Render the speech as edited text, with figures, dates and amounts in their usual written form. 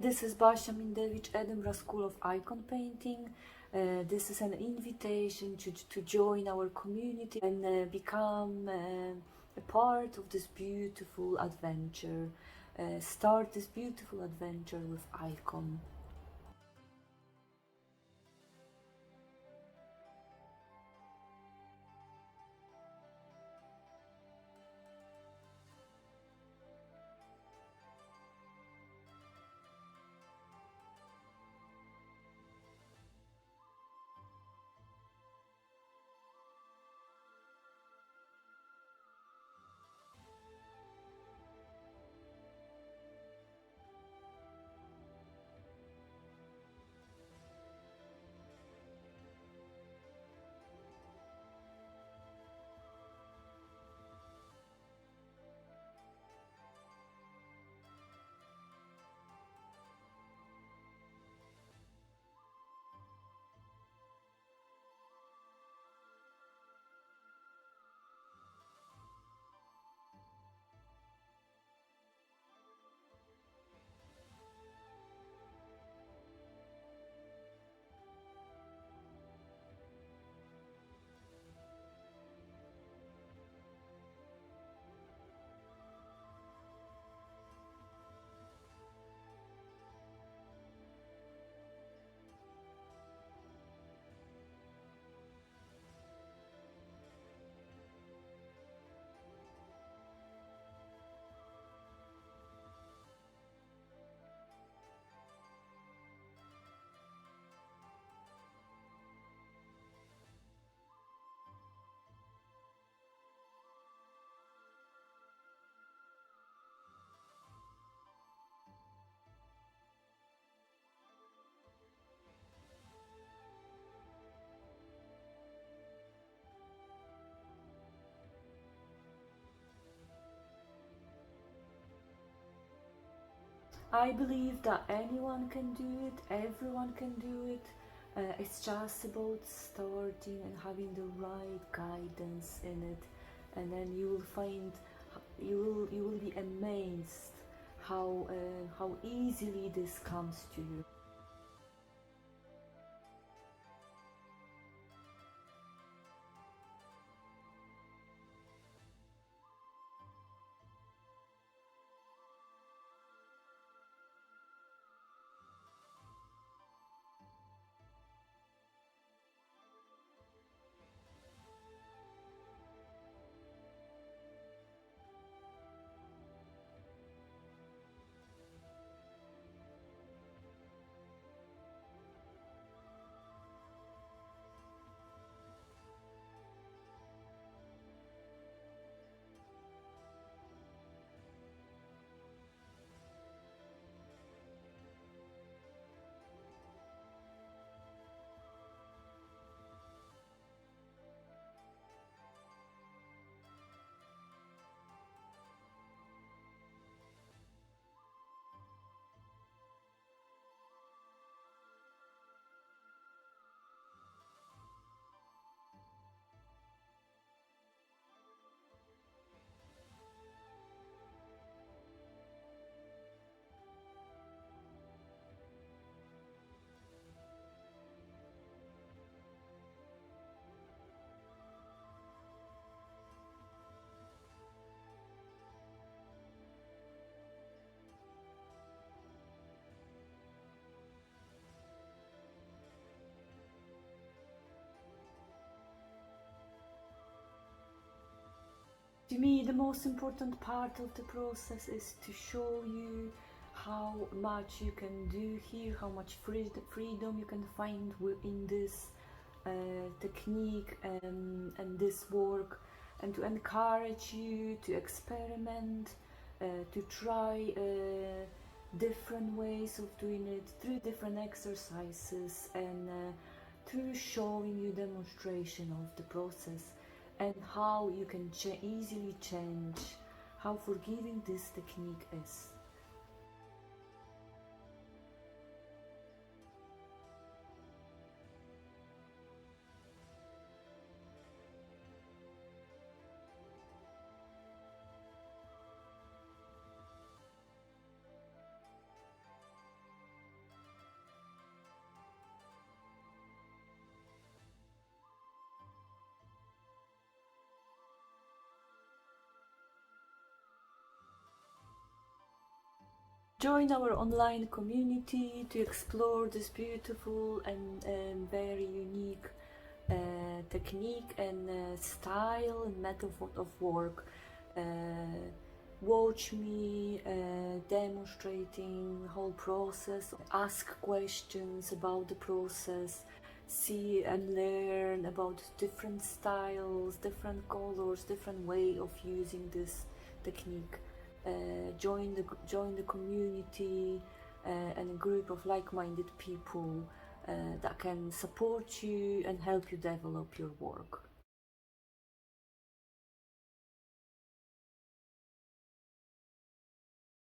This is Basha Mindevich, Edinburgh School of Icon Painting. This is an invitation to join our community and become a part of this beautiful adventure. Start this beautiful adventure with Icon. I believe that anyone can do it, everyone can do it. It's just about starting and having the right guidance in it, and then you will find, you will be amazed how easily this comes to you. To me, the most important part of the process is to show you how much you can do here, how much freedom you can find in this technique and this work, and to encourage you to experiment, to try different ways of doing it through different exercises, and through showing you demonstration of the process and how you can easily change, how forgiving this technique is. join our online community to explore this beautiful and very unique technique and style and method of work. Watch me demonstrating the whole process, ask questions about the process, see and learn about different styles, different colors, different way of using this technique. Join the community and a group of like-minded people that can support you and help you develop your work.